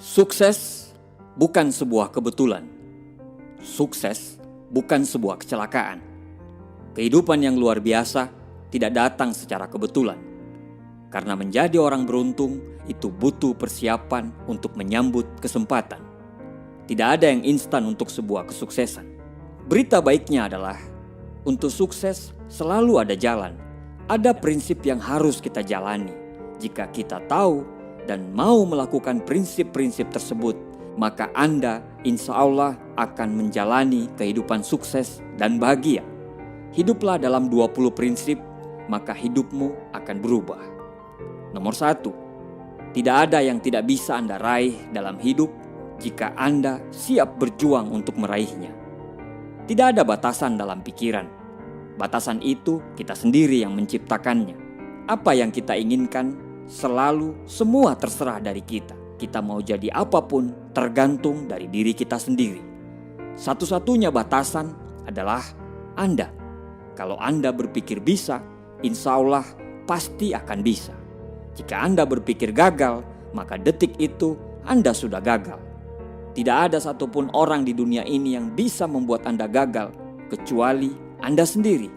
Sukses bukan sebuah kebetulan. Sukses bukan sebuah kecelakaan. Kehidupan yang luar biasa tidak datang secara kebetulan. Karena menjadi orang beruntung itu butuh persiapan untuk menyambut kesempatan. Tidak ada yang instan untuk sebuah kesuksesan. Berita baiknya adalah, untuk sukses selalu ada jalan. Ada prinsip yang harus kita jalani. Jika kita tahu dan mau melakukan prinsip-prinsip tersebut, maka Anda insya Allah akan menjalani kehidupan sukses dan bahagia. Hiduplah dalam 20 prinsip, maka hidupmu akan berubah. Nomor 1, tidak ada yang tidak bisa Anda raih dalam hidup jika Anda siap berjuang untuk meraihnya. Tidak ada batasan dalam pikiran. Batasan itu kita sendiri yang menciptakannya. Apa yang kita inginkan selalu semua terserah dari kita. Kita mau jadi apapun tergantung dari diri kita sendiri. Satu-satunya batasan adalah Anda. Kalau Anda berpikir bisa, insya Allah pasti akan bisa. Jika Anda berpikir gagal, maka detik itu Anda sudah gagal. Tidak ada satupun orang di dunia ini yang bisa membuat Anda gagal, kecuali Anda sendiri.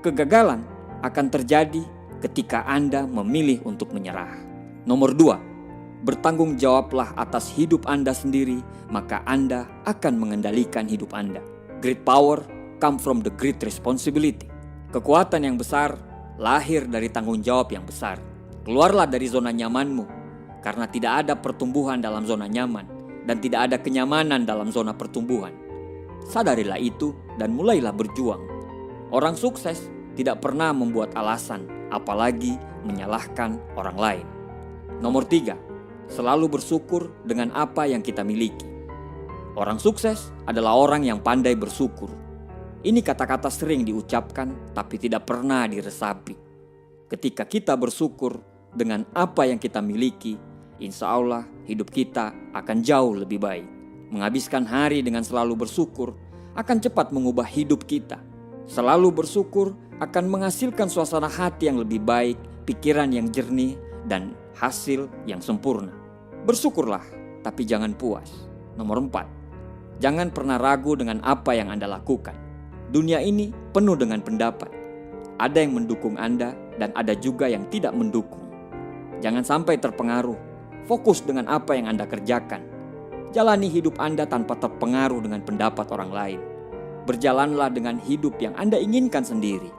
Kegagalan akan terjadi ketika Anda memilih untuk menyerah. Nomor 2, bertanggung jawablah atas hidup Anda sendiri, maka Anda akan mengendalikan hidup Anda. Great power come from the great responsibility. Kekuatan yang besar lahir dari tanggung jawab yang besar. Keluarlah dari zona nyamanmu, karena tidak ada pertumbuhan dalam zona nyaman, dan tidak ada kenyamanan dalam zona pertumbuhan. Sadarilah itu dan mulailah berjuang. Orang sukses tidak pernah membuat alasan, apalagi menyalahkan orang lain. Nomor 3, selalu bersyukur dengan apa yang kita miliki. Orang sukses adalah orang yang pandai bersyukur. Ini kata-kata sering diucapkan tapi tidak pernah diresapi. Ketika kita bersyukur dengan apa yang kita miliki, insya Allah hidup kita akan jauh lebih baik. Menghabiskan hari dengan selalu bersyukur akan cepat mengubah hidup kita. Selalu bersyukur akan menghasilkan suasana hati yang lebih baik, pikiran yang jernih, dan hasil yang sempurna. Bersyukurlah, tapi jangan puas. Nomor 4, jangan pernah ragu dengan apa yang Anda lakukan. Dunia ini penuh dengan pendapat. Ada yang mendukung Anda dan ada juga yang tidak mendukung. Jangan sampai terpengaruh. Fokus dengan apa yang Anda kerjakan. Jalani hidup Anda tanpa terpengaruh dengan pendapat orang lain. Berjalanlah dengan hidup yang Anda inginkan sendiri.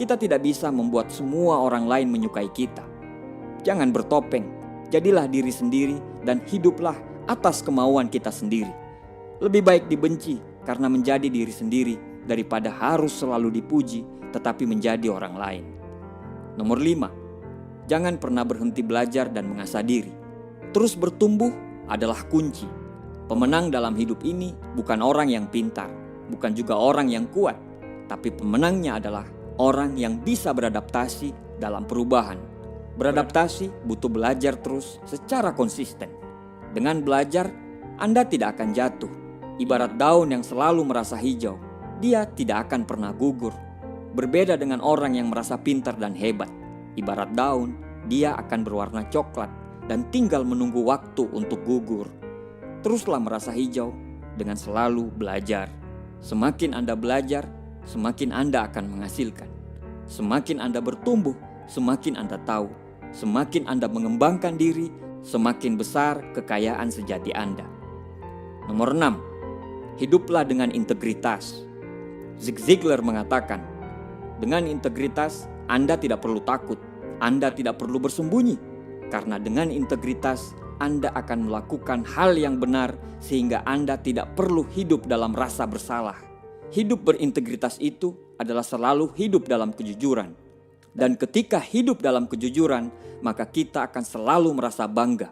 Kita tidak bisa membuat semua orang lain menyukai kita. Jangan bertopeng, jadilah diri sendiri dan hiduplah atas kemauan kita sendiri. Lebih baik dibenci karena menjadi diri sendiri daripada harus selalu dipuji tetapi menjadi orang lain. Nomor 5, jangan pernah berhenti belajar dan mengasah diri. Terus bertumbuh adalah kunci. Pemenang dalam hidup ini bukan orang yang pintar, bukan juga orang yang kuat, tapi pemenangnya adalah orang yang bisa beradaptasi dalam perubahan. Beradaptasi butuh belajar terus secara konsisten. Dengan belajar, Anda tidak akan jatuh. Ibarat daun yang selalu merasa hijau, dia tidak akan pernah gugur. Berbeda dengan orang yang merasa pintar dan hebat. Ibarat daun, dia akan berwarna coklat dan tinggal menunggu waktu untuk gugur. Teruslah merasa hijau dengan selalu belajar. Semakin Anda belajar, semakin Anda akan menghasilkan. Semakin Anda bertumbuh, semakin Anda tahu. Semakin Anda mengembangkan diri, semakin besar kekayaan sejati Anda. Nomor 6, hiduplah dengan integritas. Zig Ziglar mengatakan, dengan integritas Anda tidak perlu takut, Anda tidak perlu bersembunyi. Karena dengan integritas Anda akan melakukan hal yang benar sehingga Anda tidak perlu hidup dalam rasa bersalah. Hidup berintegritas itu adalah selalu hidup dalam kejujuran. Dan ketika hidup dalam kejujuran, maka kita akan selalu merasa bangga.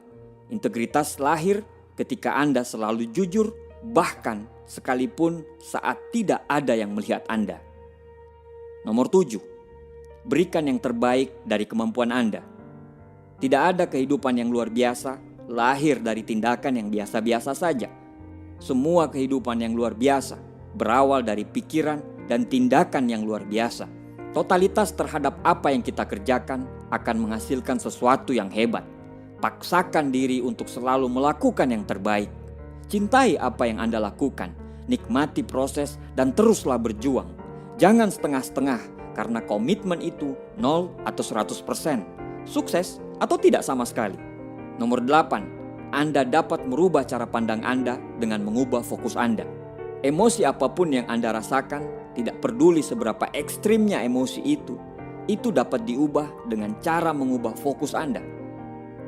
Integritas lahir ketika Anda selalu jujur, bahkan sekalipun saat tidak ada yang melihat Anda. Nomor 7, berikan yang terbaik dari kemampuan Anda. Tidak ada kehidupan yang luar biasa lahir dari tindakan yang biasa-biasa saja. Semua kehidupan yang luar biasa berawal dari pikiran dan tindakan yang luar biasa. Totalitas terhadap apa yang kita kerjakan akan menghasilkan sesuatu yang hebat. Paksakan diri untuk selalu melakukan yang terbaik. Cintai apa yang Anda lakukan, nikmati proses dan teruslah berjuang. Jangan setengah-setengah karena komitmen itu 0 atau 100%, sukses atau tidak sama sekali. Nomor 8, Anda dapat merubah cara pandang Anda dengan mengubah fokus Anda. Emosi apapun yang Anda rasakan, tidak peduli seberapa ekstrimnya emosi itu dapat diubah dengan cara mengubah fokus Anda.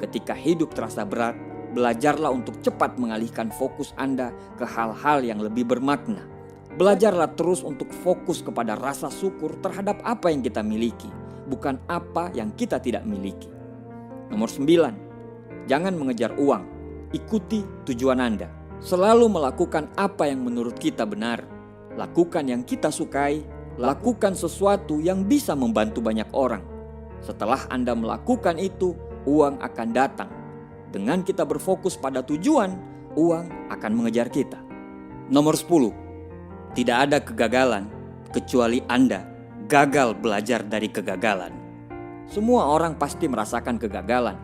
Ketika hidup terasa berat, belajarlah untuk cepat mengalihkan fokus Anda ke hal-hal yang lebih bermakna. Belajarlah terus untuk fokus kepada rasa syukur terhadap apa yang kita miliki, bukan apa yang kita tidak miliki. Nomor 9, jangan mengejar uang, ikuti tujuan Anda. Selalu melakukan apa yang menurut kita benar. Lakukan yang kita sukai, lakukan sesuatu yang bisa membantu banyak orang. Setelah Anda melakukan itu, uang akan datang. Dengan kita berfokus pada tujuan, uang akan mengejar kita. Nomor 10, tidak ada kegagalan kecuali Anda gagal belajar dari kegagalan. Semua orang pasti merasakan kegagalan.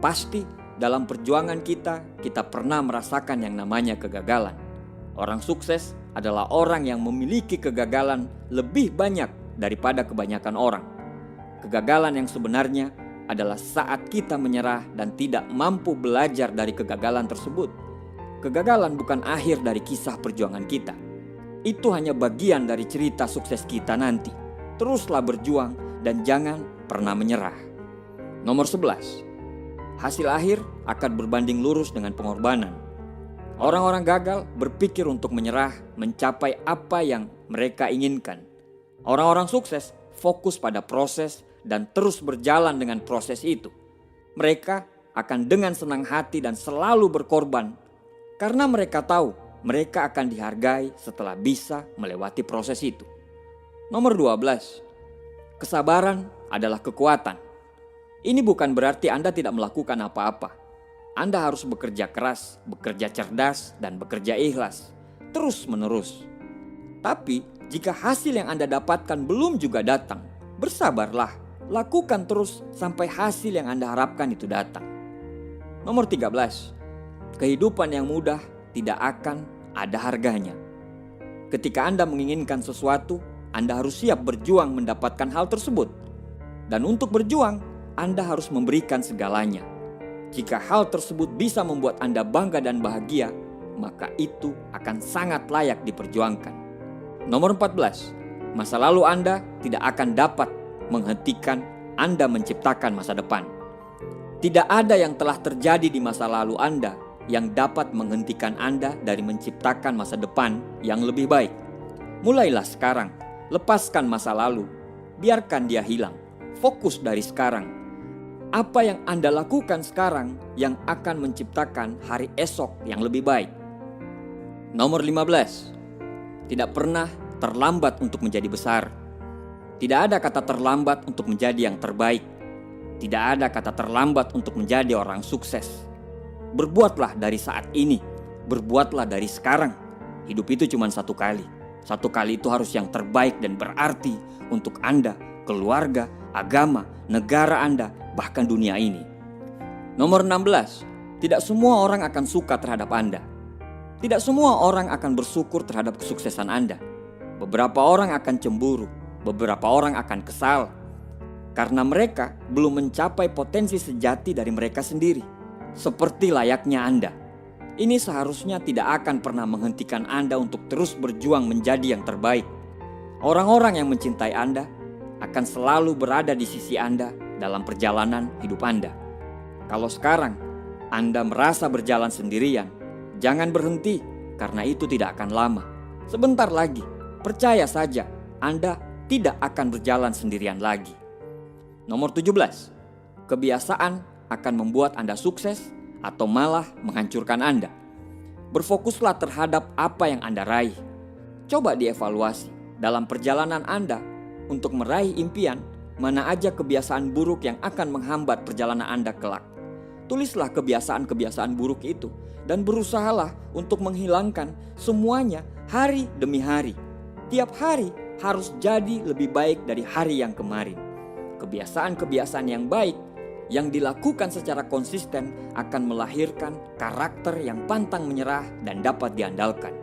Pasti dalam perjuangan kita pernah merasakan yang namanya kegagalan. Orang sukses adalah orang yang memiliki kegagalan lebih banyak daripada kebanyakan orang. Kegagalan yang sebenarnya adalah saat kita menyerah dan tidak mampu belajar dari kegagalan tersebut. Kegagalan bukan akhir dari kisah perjuangan kita. Itu hanya bagian dari cerita sukses kita nanti. Teruslah berjuang dan jangan pernah menyerah. Nomor 11, hasil akhir akan berbanding lurus dengan pengorbanan. Orang-orang gagal berpikir untuk menyerah mencapai apa yang mereka inginkan. Orang-orang sukses fokus pada proses dan terus berjalan dengan proses itu. Mereka akan dengan senang hati dan selalu berkorban karena mereka tahu mereka akan dihargai setelah bisa melewati proses itu. Nomor 12, kesabaran adalah kekuatan. Ini bukan berarti Anda tidak melakukan apa-apa. Anda harus bekerja keras, bekerja cerdas, dan bekerja ikhlas, terus-menerus. Tapi jika hasil yang Anda dapatkan belum juga datang, bersabarlah. Lakukan terus sampai hasil yang Anda harapkan itu datang. Nomor 13, kehidupan yang mudah tidak akan ada harganya. Ketika Anda menginginkan sesuatu, Anda harus siap berjuang mendapatkan hal tersebut. Dan untuk berjuang, Anda harus memberikan segalanya. Jika hal tersebut bisa membuat Anda bangga dan bahagia, maka itu akan sangat layak diperjuangkan. Nomor 14, masa lalu Anda tidak akan dapat menghentikan Anda menciptakan masa depan. Tidak ada yang telah terjadi di masa lalu Anda yang dapat menghentikan Anda dari menciptakan masa depan yang lebih baik. Mulailah sekarang, lepaskan masa lalu, biarkan dia hilang. Fokus dari sekarang. Apa yang Anda lakukan sekarang yang akan menciptakan hari esok yang lebih baik. Nomor 15, tidak pernah terlambat untuk menjadi besar. Tidak ada kata terlambat untuk menjadi yang terbaik. Tidak ada kata terlambat untuk menjadi orang sukses. Berbuatlah dari saat ini. Berbuatlah dari sekarang. Hidup itu cuma satu kali. Satu kali itu harus yang terbaik dan berarti untuk Anda, keluarga, agama, negara Anda, bahkan dunia ini. Nomor 16, tidak semua orang akan suka terhadap Anda. Tidak semua orang akan bersyukur terhadap kesuksesan Anda. Beberapa orang akan cemburu. Beberapa orang akan kesal karena mereka belum mencapai potensi sejati dari mereka sendiri. Seperti layaknya Anda. Ini seharusnya tidak akan pernah menghentikan Anda untuk terus berjuang menjadi yang terbaik. Orang-orang yang mencintai Anda akan selalu berada di sisi Anda dalam perjalanan hidup Anda. Kalau sekarang Anda merasa berjalan sendirian, jangan berhenti karena itu tidak akan lama. Sebentar lagi, percaya saja Anda tidak akan berjalan sendirian lagi. Nomor 17, kebiasaan akan membuat Anda sukses atau malah menghancurkan Anda. Berfokuslah terhadap apa yang Anda raih. Coba dievaluasi dalam perjalanan Anda untuk meraih impian, mana aja kebiasaan buruk yang akan menghambat perjalanan Anda kelak. Tulislah kebiasaan-kebiasaan buruk itu dan berusahalah untuk menghilangkan semuanya hari demi hari. Tiap hari harus jadi lebih baik dari hari yang kemarin. Kebiasaan-kebiasaan yang baik Yang dilakukan secara konsisten akan melahirkan karakter yang pantang menyerah dan dapat diandalkan.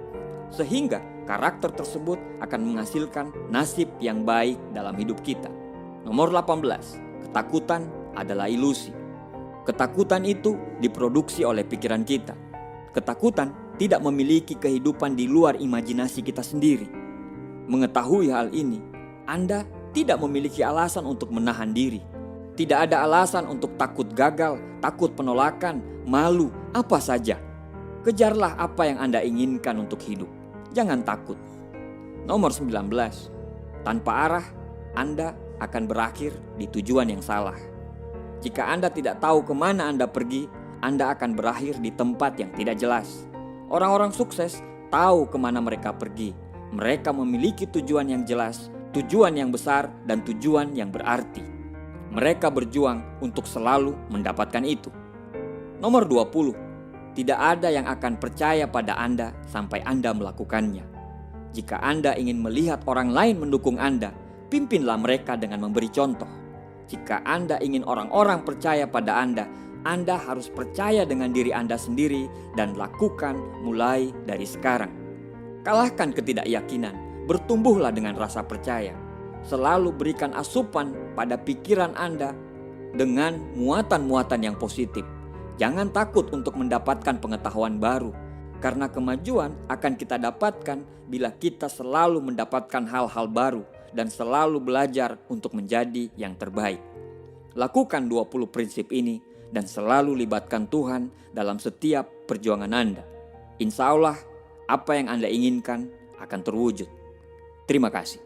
Sehingga karakter tersebut akan menghasilkan nasib yang baik dalam hidup kita. Nomor 18, ketakutan adalah ilusi. Ketakutan itu diproduksi oleh pikiran kita. Ketakutan tidak memiliki kehidupan di luar imajinasi kita sendiri. Mengetahui hal ini, Anda tidak memiliki alasan untuk menahan diri. Tidak ada alasan untuk takut gagal, takut penolakan, malu, apa saja. Kejarlah apa yang Anda inginkan untuk hidup. Jangan takut. Nomor 19, tanpa arah, Anda akan berakhir di tujuan yang salah. Jika Anda tidak tahu kemana Anda pergi, Anda akan berakhir di tempat yang tidak jelas. Orang-orang sukses tahu kemana mereka pergi. Mereka memiliki tujuan yang jelas, tujuan yang besar, dan tujuan yang berarti. Mereka berjuang untuk selalu mendapatkan itu. Nomor 20, tidak ada yang akan percaya pada Anda sampai Anda melakukannya. Jika Anda ingin melihat orang lain mendukung Anda, pimpinlah mereka dengan memberi contoh. Jika Anda ingin orang-orang percaya pada Anda harus percaya dengan diri Anda sendiri dan lakukan mulai dari sekarang. Kalahkan ketidakyakinan, bertumbuhlah dengan rasa percaya. Selalu berikan asupan pada pikiran Anda dengan muatan-muatan yang positif. Jangan takut untuk mendapatkan pengetahuan baru, karena kemajuan akan kita dapatkan bila kita selalu mendapatkan hal-hal baru dan selalu belajar untuk menjadi yang terbaik. Lakukan 20 prinsip ini dan selalu libatkan Tuhan dalam setiap perjuangan Anda. Insya Allah, apa yang Anda inginkan akan terwujud. Terima kasih.